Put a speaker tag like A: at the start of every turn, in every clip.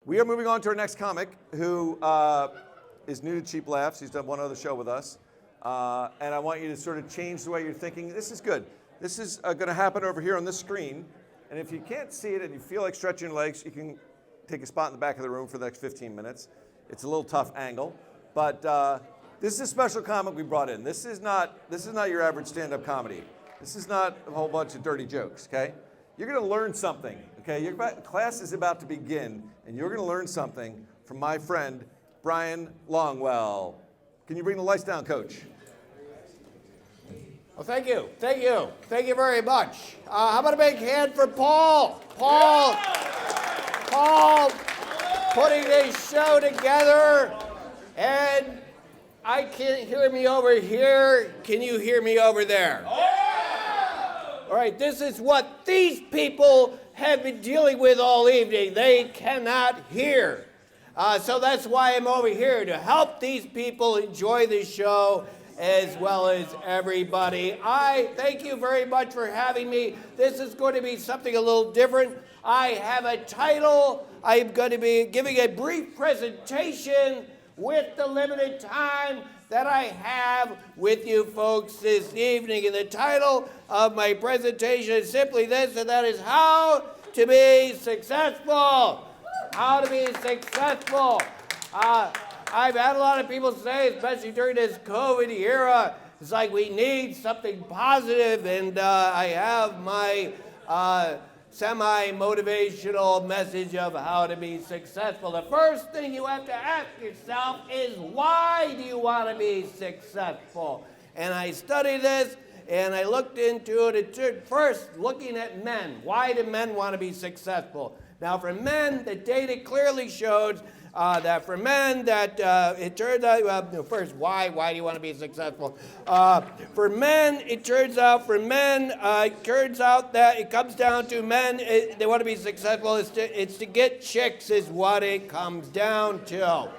A: We are moving on to our next comic, who is new to Cheap Laughs. He's done one other show with us. And I want you to sort of change the way you're thinking. This is good. This is going to happen over here on this screen. And if you can't see it and you feel like stretching your legs, you can take a spot in the back of the room for the next 15 minutes. It's a little tough angle. But this is a special comic we brought in. This is not your average stand-up comedy. This is not a whole bunch of dirty jokes, okay? You're going to learn something, okay? Your class is about to begin, and you're going to learn something from my friend, Brian Longwell. Can you bring the lights down, Coach?
B: Well, thank you. Thank you very much. How about a big hand for Paul? Paul putting this show together. And I can't hear me over here. Can you hear me over there? All right, this is what these people have been dealing with all evening. They cannot hear. So that's why I'm over here, to help these people enjoy the show as well as everybody. I thank you very much for having me. This is going to be something a little different. I have a title. I'm going to be giving a brief presentation with the limited time that I have with you folks this evening. And the title of my presentation is simply this, and that is How to Be Successful. How to be successful. I've had a lot of people say, especially during this COVID era, it's like we need something positive, and I have my semi-motivational message of how to be successful. The first thing you have to ask yourself is, why do you want to be successful? And I studied this, and I looked into it. First, looking at men. Why do men want to be successful? Now, for men, the data clearly shows that for men, that it turns out, first, why do you want to be successful? For men, it turns out that it comes down to men, they want to be successful, it's to get chicks is what it comes down to.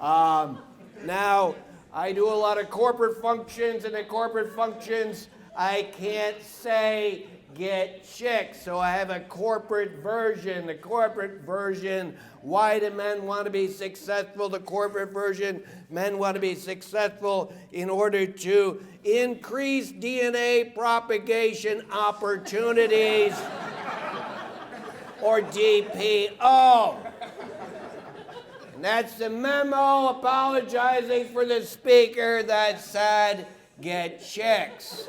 B: Now, I do a lot of corporate functions, and at corporate functions, I can't say get chicks, so I have a corporate version. The corporate version, why do men want to be successful? The corporate version, men want to be successful in order to increase DNA propagation opportunities, or DPO. And that's the memo apologizing for the speaker that said, get chicks.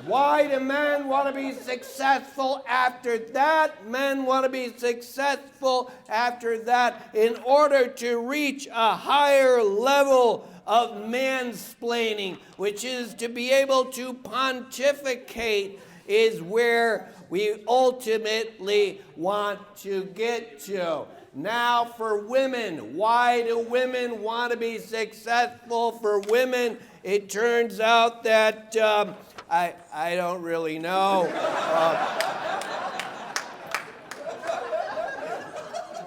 B: Why do men want to be successful after that? Men want to be successful after that in order to reach a higher level of mansplaining, which is to be able to pontificate, is where we ultimately want to get to. Now for women, why do women want to be successful? For women, it turns out that I don't really know.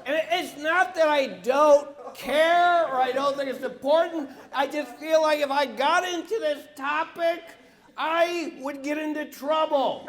B: And it's not that I don't care or I don't think it's important. I just feel like if I got into this topic, I would get into trouble.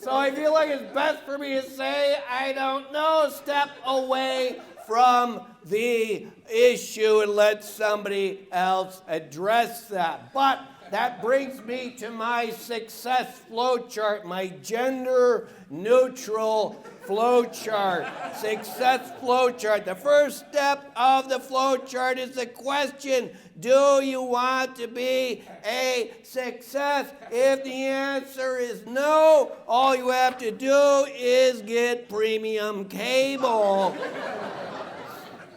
B: So I feel like it's best for me to say, I don't know, step away from the issue and let somebody else address that. But that brings me to my success flowchart, my gender neutral flowchart, success flowchart. The first step of the flowchart is the question, do you want to be a success? If the answer is no, all you have to do is get premium cable.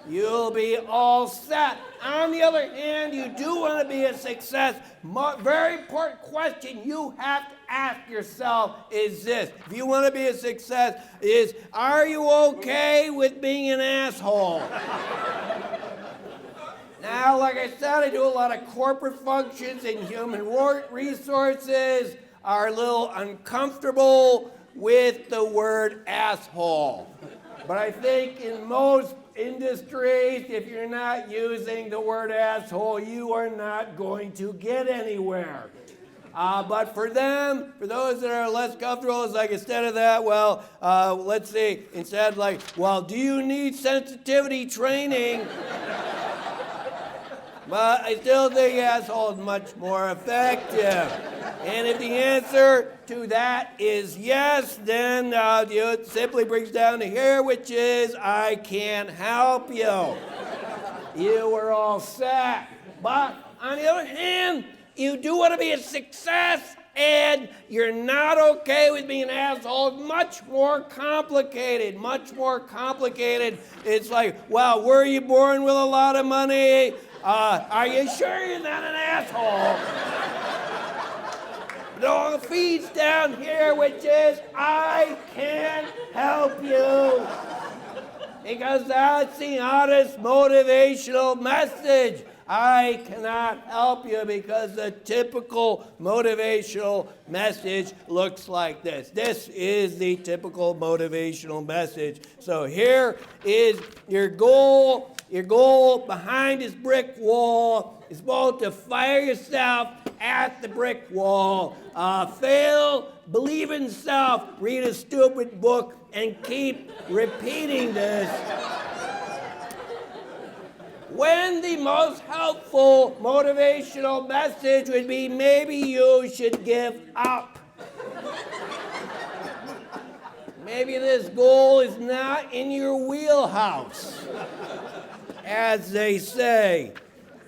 B: You'll be all set. On the other hand, you do want to be a success. Very important question you have to ask yourself is this. If you want to be a success, is, are you okay with being an asshole? Now, like I said, I do a lot of corporate functions, and human resources are a little uncomfortable with the word asshole. But I think in most industries, if you're not using the word asshole, you are not going to get anywhere. But for them, for those that are less comfortable, it's like instead of that, well, let's see, instead like, well, do you need sensitivity training? But I still think asshole is much more effective. And if the answer to that is yes, then it simply brings down to here, which is I can't help you. You were all set. But on the other hand, you do want to be a success, and you're not okay with being an asshole. Much more complicated, much more complicated. It's like, well, were you born with a lot of money? Are you sure you're not an asshole? No, the feed's down here, which is I can't help you. Because that's the honest motivational message. I cannot help you because the typical motivational message looks like this. This is the typical motivational message. So here is your goal. Your goal behind this brick wall is both to fire yourself at the brick wall, fail, believe in self, read a stupid book, and keep repeating this. When the most helpful motivational message would be maybe you should give up. Maybe this goal is not in your wheelhouse, as they say.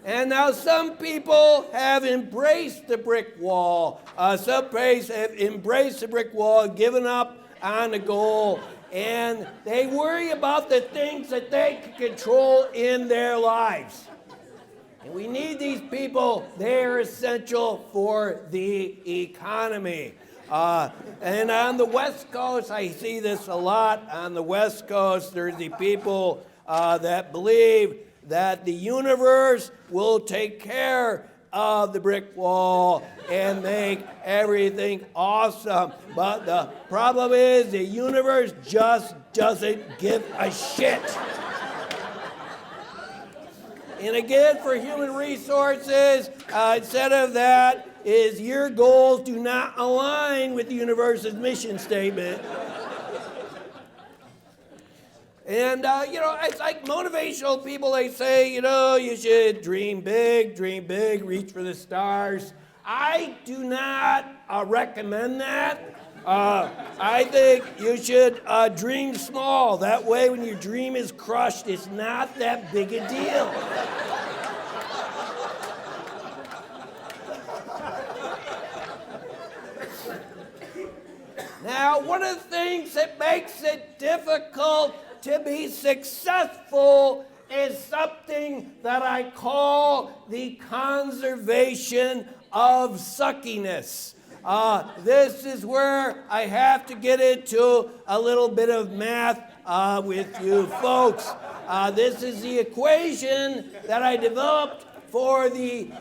B: And now some people have embraced the brick wall. Some people have embraced the brick wall, given up on the goal, and they worry about the things that they can control in their lives. And we need these people. They're essential for the economy. And on the West Coast, I see this a lot. On the West Coast, there's the people that believe that the universe will take care of the brick wall and make everything awesome. But the problem is the universe just doesn't give a shit. And again, for human resources, instead of that, is your goals do not align with the universe's mission statement. And, it's like motivational people, they say, you should dream big, reach for the stars. I do not recommend that. I think you should dream small. That way, when your dream is crushed, it's not that big a deal. Now, one of the things that makes it difficult to be successful is something that I call the conservation of suckiness. This is where I have to get into a little bit of math with you folks. This is the equation that I developed for the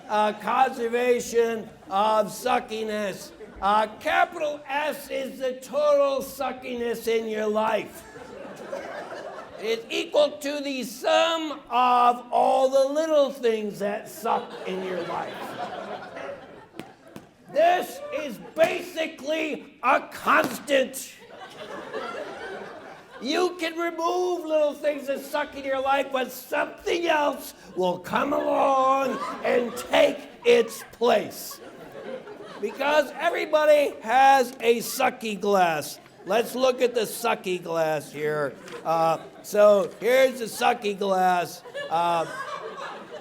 B: conservation of suckiness. Capital S is the total suckiness in your life. It's equal to the sum of all the little things that suck in your life. This is basically a constant. You can remove little things that suck in your life, but something else will come along and take its place. Because everybody has a sucky glass. Let's look at the sucky glass here. So here's the sucky glass.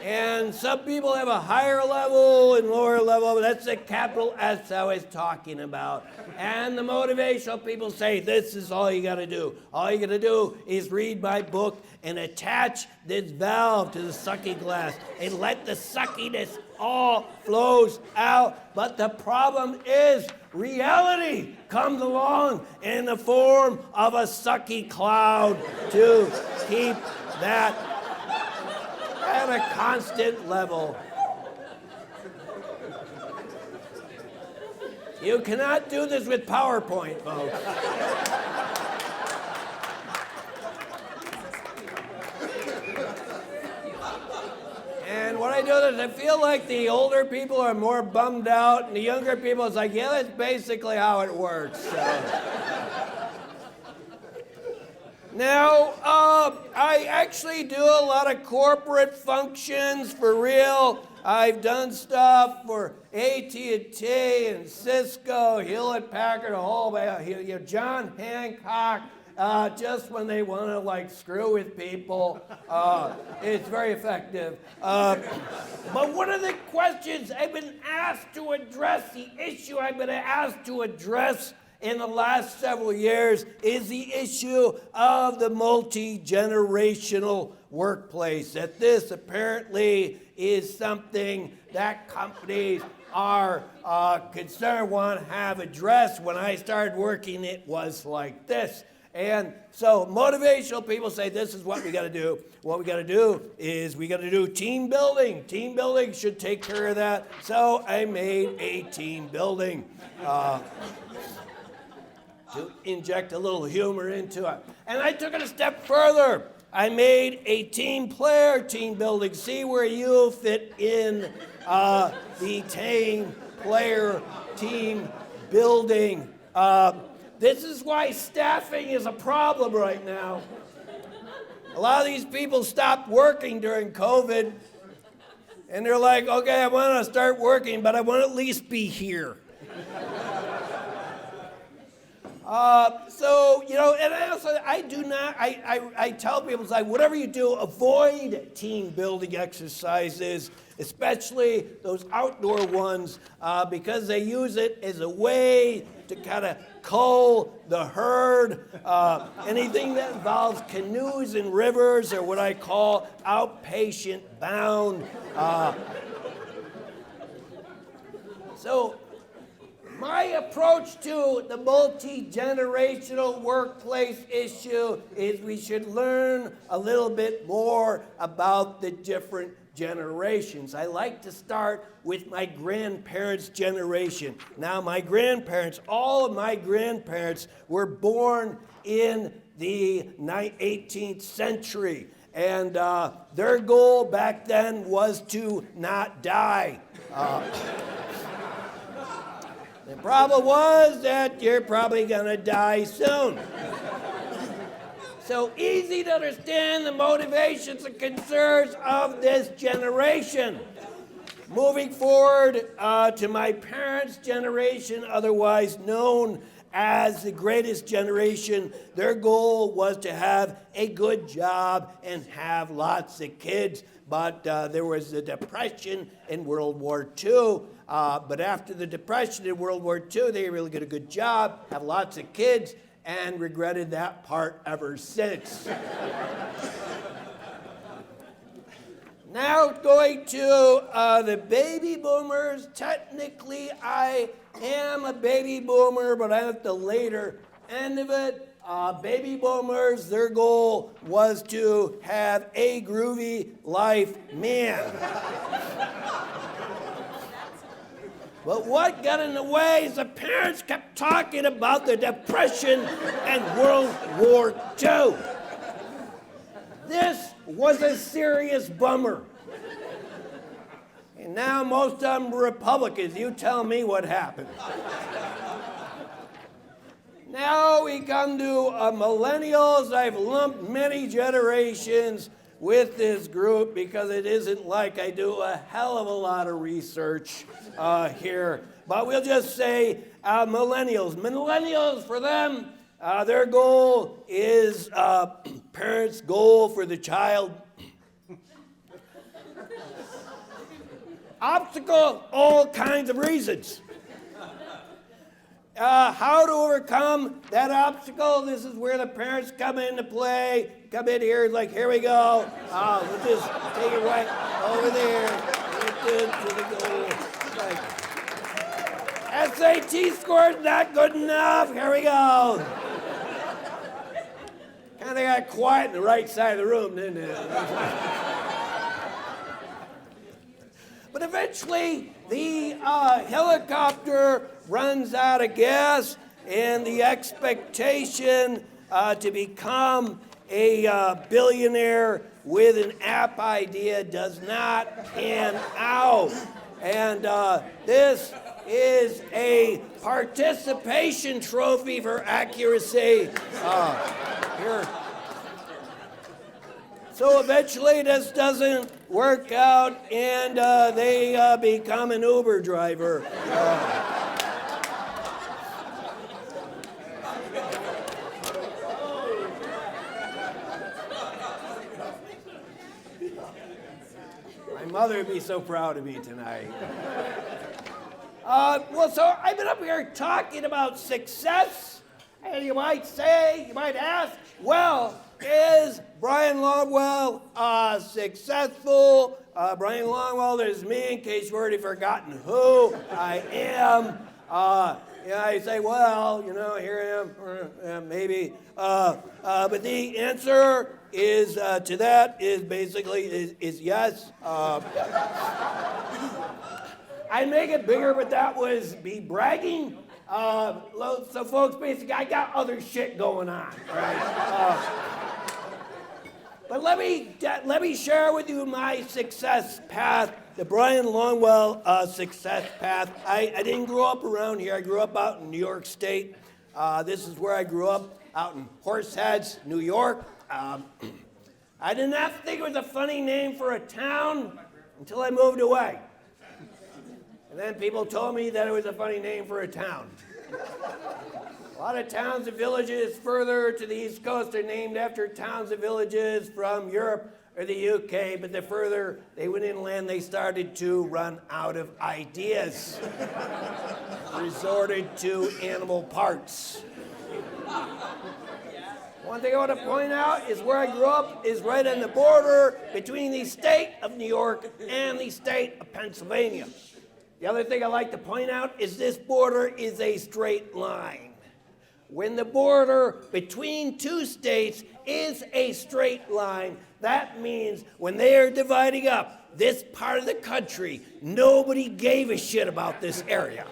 B: And some people have a higher level and lower level, but that's the capital S I was talking about. And the motivational people say, this is all you gotta do. All you gotta do is read my book and attach this valve to the sucky glass and let the suckiness all flows out. But the problem is reality comes along in the form of a sucky cloud to keep that at a constant level. You cannot do this with PowerPoint, folks. And what I do is I feel like the older people are more bummed out, and the younger people, it's like, yeah, that's basically how it works. So. Now, I actually do a lot of corporate functions for real. I've done stuff for AT&T and Cisco, Hewlett-Packard, a whole, John Hancock, just when they want to like screw with people. It's very effective. But one of the questions I've been asked to address, the issue I've been asked to address in the last several years is the issue of the multi-generational workplace. That this apparently is something that companies are concerned, want to have addressed. When I started working, it was like this. And so motivational people say this is what we got to do. What we got to do is we got to do team building. Team building should take care of that. So I made a team building. To inject a little humor into it. And I took it a step further. I made a team player team building. See where you fit in the team player team building. This is why staffing is a problem right now. A lot of these people stopped working during COVID, and they're like, okay, I want to start working, but I want to at least be here. And I tell people, it's like, whatever you do, avoid team building exercises, especially those outdoor ones, because they use it as a way to kind of cull the herd. Anything that involves canoes and rivers are what I call outpatient bound. My approach to the multi-generational workplace issue is we should learn a little bit more about the different generations. I like to start with my grandparents' generation. Now, my grandparents, all of my grandparents were born in the 18th century, and their goal back then was to not die. The problem was that you're probably going to die soon. So easy to understand the motivations and concerns of this generation. Moving forward to my parents' generation, otherwise known as the greatest generation, their goal was to have a good job and have lots of kids. But there was a depression in World War II. But after the depression in World War II, they really got a good job, have lots of kids, and regretted that part ever since. Now going to the baby boomers. Technically, I am a baby boomer, but I'm at the later end of it. Baby boomers, their goal was to have a groovy life, man. But what got in the way is the parents kept talking about the Depression and World War II. This was a serious bummer. And now most of them are Republicans. You tell me what happened. Now we come to millennials. I've lumped many generations with this group because it isn't like I do a hell of a lot of research here. But we'll just say millennials. Millennials, for them, their goal is parents' goal for the child. Obstacle, all kinds of reasons. How to overcome that obstacle, this is where the parents come into play. Come in here, like, here we go. We'll just take it right over there. To the goal. Like, SAT score's not good enough. Here we go. Kind of got quiet in the right side of the room, didn't it? But eventually, the helicopter runs out of gas, and the expectation to become a billionaire with an app idea does not pan out. And this is a participation trophy for accuracy. Here. So eventually this doesn't work out and they become an Uber driver. My mother would be so proud of me tonight. So I've been up here talking about success, and you might ask, well, is Brian Longwell successful? Brian Longwell is me, in case you've already forgotten who I am. I say, well, here I am, maybe. But the answer is to that is basically is yes. I'd make it bigger, but that was be bragging. So folks, basically, I got other shit going on, right? But let me share with you my success path, the Brian Longwell success path. I didn't grow up around here. I grew up out in New York State. This is where I grew up, out in Horseheads, New York. I did not think it was a funny name for a town until I moved away. And then people told me that it was a funny name for a town. A lot of towns and villages further to the East Coast are named after towns and villages from Europe or the UK, but the further they went inland, they started to run out of ideas. Resorted to animal parts. One thing I want to point out is where I grew up is right on the border between the state of New York and the state of Pennsylvania. The other thing I like to point out is this border is a straight line. When the border between two states is a straight line, that means when they are dividing up this part of the country, nobody gave a shit about this area.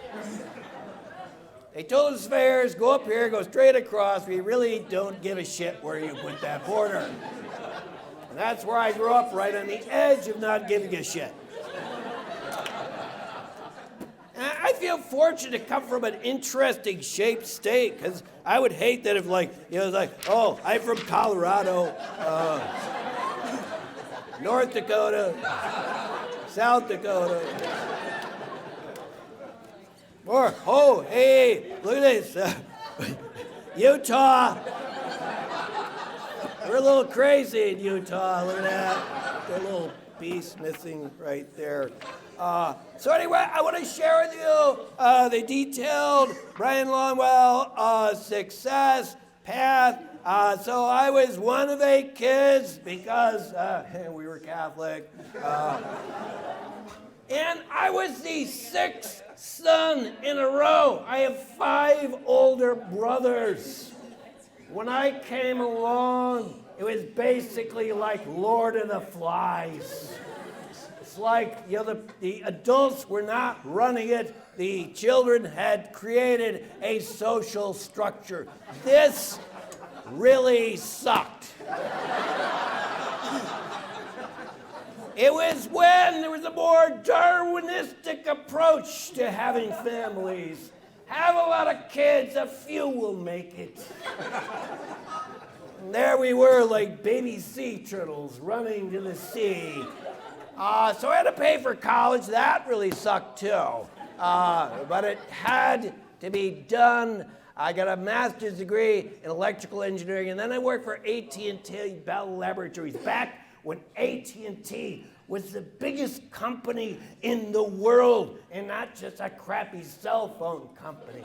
B: They told the surveyors, go up here, go straight across. We really don't give a shit where you put that border. And that's where I grew up, right on the edge of not giving a shit. I feel fortunate to come from an interesting shaped state, because I would hate that if, oh, I'm from Colorado, North Dakota, South Dakota. Or, oh, hey, look at this, Utah. We're a little crazy in Utah, look at that. Got a little piece missing right there. So anyway, I want to share with you the detailed Brian Longwell success path. So I was one of 8 kids because we were Catholic. And I was the 6th son in a row. I have 5 older brothers. When I came along, it was basically like Lord of the Flies. It's like, the adults were not running it. The children had created a social structure. This really sucked. It was when there was a more Darwinistic approach to having families. Have a lot of kids, a few will make it. And there we were like baby sea turtles running to the sea. So I had to pay for college. That really sucked too. But it had to be done. I got a master's degree in electrical engineering, and then I worked for AT&T Bell Laboratories back when AT&T was the biggest company in the world, and not just a crappy cell phone company.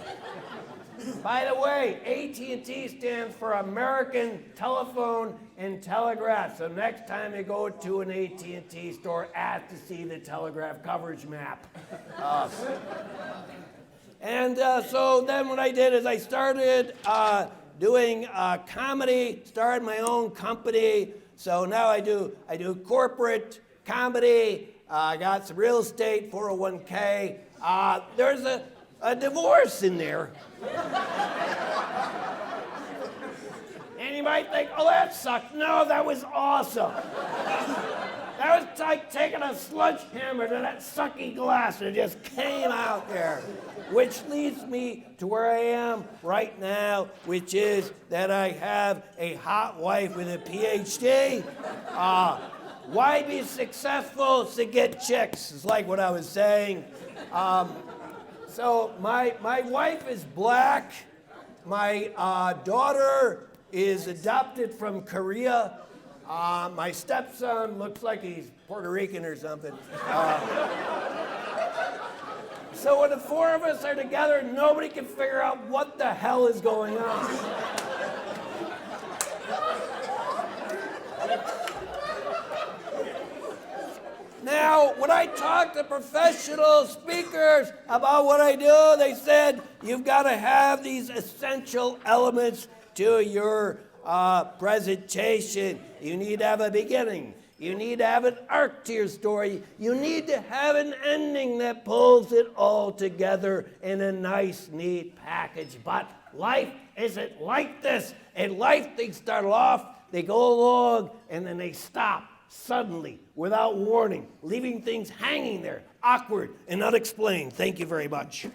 B: By the way, AT&T stands for American Telephone and Telegraph. So next time you go to an AT&T store, ask to see the telegraph coverage map. So then what I did is I started doing comedy, started my own company. So now I do corporate comedy. I got some real estate, 401k. There's a divorce in there. And you you might think, oh, that sucked. No, that was awesome. That was like taking a sledgehammer to that sucky glass and it just came out there. Which leads me to where I am right now, which is that I have a hot wife with a PhD. Why be successful? It's to get chicks, is like what I was saying. So my wife is black. My daughter is adopted from Korea. My stepson looks like he's Puerto Rican or something. So when the four of us are together, nobody can figure out what the hell is going on. Now, when I talk to professional speakers about what I do, they said, you've got to have these essential elements to your presentation. You need to have a beginning. You need to have an arc to your story. You need to have an ending that pulls it all together in a nice, neat package. But life isn't like this. In life, things start off, they go along, and then they stop suddenly, without warning, leaving things hanging there, awkward and unexplained. Thank you very much.